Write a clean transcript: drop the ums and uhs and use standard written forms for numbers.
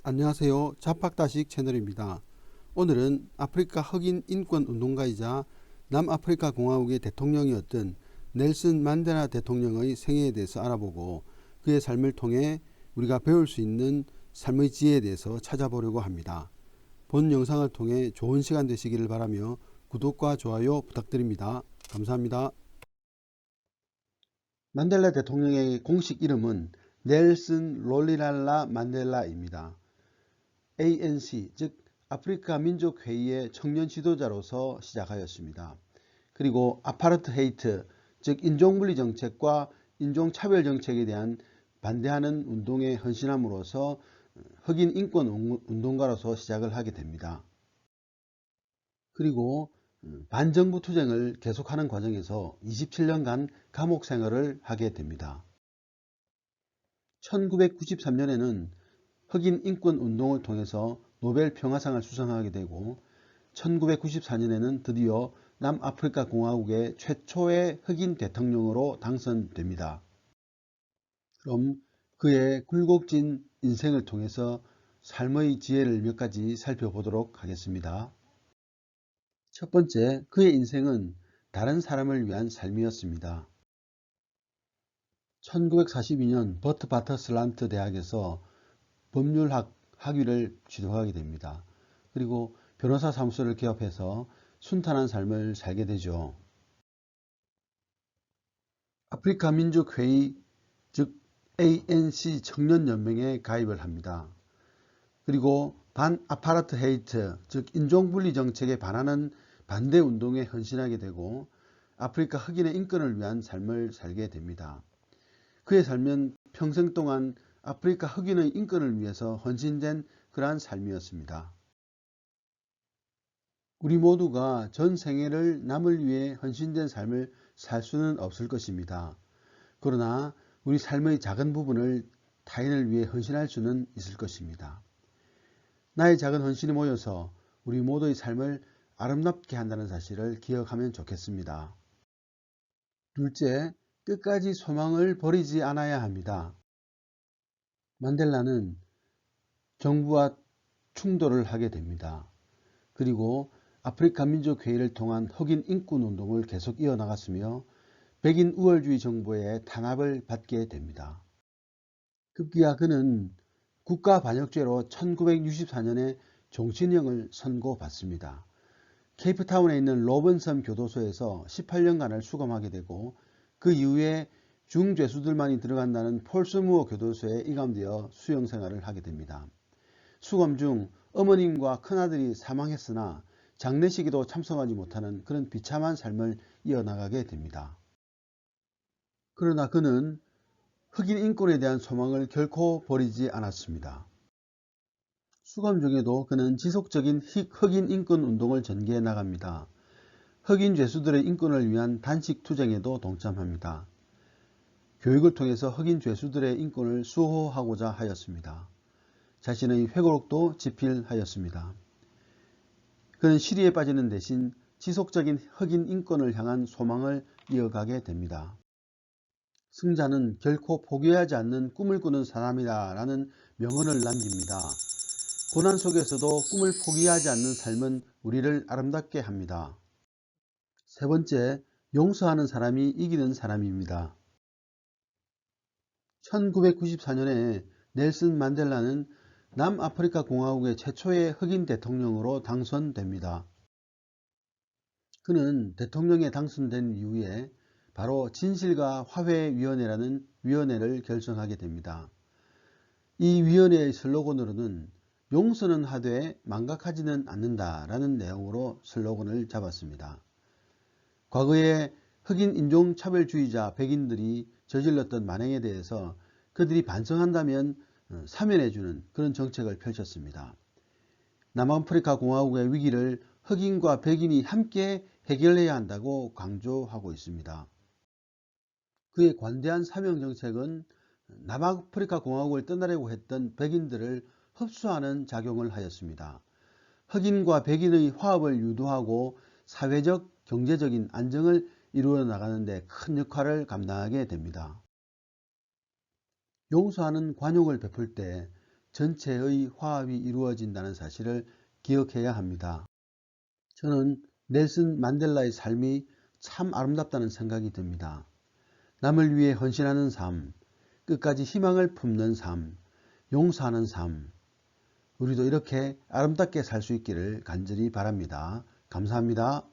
안녕하세요. 자팍다식 채널입니다. 오늘은 아프리카 흑인 인권 운동가이자 남아프리카 공화국의 대통령이었던 넬슨 만델라 대통령의 생애에 대해서 알아보고 그의 삶을 통해 우리가 배울 수 있는 삶의 지혜에 대해서 찾아보려고 합니다. 본 영상을 통해 좋은 시간 되시기를 바라며 구독과 좋아요 부탁드립니다. 감사합니다. 만델라 대통령의 공식 이름은 넬슨 롤리랄라 만델라입니다. ANC 즉 아프리카 민족회의의 청년 지도자로서 시작하였습니다. 그리고 아파르트헤이트 즉 인종분리 정책과 인종차별 정책에 대한 반대하는 운동에 헌신함으로써 흑인 인권 운동가로서 시작을 하게 됩니다. 그리고 반정부 투쟁을 계속하는 과정에서 27년간 감옥 생활을 하게 됩니다. 1993년에는 흑인 인권 운동을 통해서 노벨 평화상을 수상하게 되고 1994년에는 드디어 남아프리카 공화국의 최초의 흑인 대통령으로 당선됩니다. 그럼 그의 굴곡진 인생을 통해서 삶의 지혜를 몇 가지 살펴보도록 하겠습니다. 첫 번째, 그의 인생은 다른 사람을 위한 삶이었습니다. 1942년 버트 바터슬란트 대학에서 법률학 학위를 취득하게 됩니다. 그리고 변호사 사무소를 개업해서 순탄한 삶을 살게 되죠. 아프리카 민족회의 즉 ANC 청년연맹에 가입을 합니다. 그리고 반아파르트헤이트 즉 인종분리 정책에 반하는 반대운동에 헌신하게 되고 아프리카 흑인의 인권을 위한 삶을 살게 됩니다. 그의 삶은 평생 동안 아프리카 흑인의 인권을 위해서 헌신된 그러한 삶이었습니다. 우리 모두가 전 생애를 남을 위해 헌신된 삶을 살 수는 없을 것입니다. 그러나 우리 삶의 작은 부분을 타인을 위해 헌신할 수는 있을 것입니다. 나의 작은 헌신이 모여서 우리 모두의 삶을 아름답게 한다는 사실을 기억하면 좋겠습니다. 둘째, 끝까지 소망을 버리지 않아야 합니다. 만델라는 정부와 충돌을 하게 됩니다. 그리고 아프리카 민족회의를 통한 흑인 인권운동을 계속 이어나갔으며 백인 우월주의 정부의 탄압을 받게 됩니다. 급기야 그는 국가반역죄로 1964년에 종신형을 선고받습니다. 케이프타운에 있는 로번섬 교도소에서 18년간을 수감하게 되고 그 이후에 중죄수들만이 들어간다는 폴스무어 교도소에 이감되어 수용생활을 하게 됩니다. 수감 중 어머님과 큰아들이 사망했으나 장례식에도 참석하지 못하는 그런 비참한 삶을 이어나가게 됩니다. 그러나 그는 흑인 인권에 대한 소망을 결코 버리지 않았습니다. 수감 중에도 그는 지속적인 흑인 인권 운동을 전개해 나갑니다. 흑인 죄수들의 인권을 위한 단식 투쟁에도 동참합니다. 교육을 통해서 흑인 죄수들의 인권을 수호하고자 하였습니다. 자신의 회고록도 집필하였습니다. 그는 시리에 빠지는 대신 지속적인 흑인 인권을 향한 소망을 이어가게 됩니다. 승자는 결코 포기하지 않는 꿈을 꾸는 사람이다 라는 명언을 남깁니다. 고난 속에서도 꿈을 포기하지 않는 삶은 우리를 아름답게 합니다. 세 번째, 용서하는 사람이 이기는 사람입니다. 1994년에 넬슨 만델라는 남아프리카 공화국의 최초의 흑인 대통령으로 당선됩니다. 그는 대통령에 당선된 이후에 바로 진실과 화해위원회라는 위원회를 결성하게 됩니다. 이 위원회의 슬로건으로는 용서는 하되 망각하지는 않는다 라는 내용으로 슬로건을 잡았습니다. 과거에 흑인 인종차별주의자 백인들이 저질렀던 만행에 대해서 그들이 반성한다면 사면해주는 그런 정책을 펼쳤습니다. 남아프리카 공화국의 위기를 흑인과 백인이 함께 해결해야 한다고 강조하고 있습니다. 그의 관대한 사명 정책은 남아프리카 공화국을 떠나려고 했던 백인들을 흡수하는 작용을 하였습니다. 흑인과 백인의 화합을 유도하고 사회적, 경제적인 안정을 이루어 나가는 데 큰 역할을 감당하게 됩니다. 용서하는 관용을 베풀 때 전체의 화합이 이루어진다는 사실을 기억해야 합니다. 저는 넬슨 만델라의 삶이 참 아름답다는 생각이 듭니다. 남을 위해 헌신하는 삶, 끝까지 희망을 품는 삶, 용서하는 삶, 우리도 이렇게 아름답게 살 수 있기를 간절히 바랍니다. 감사합니다.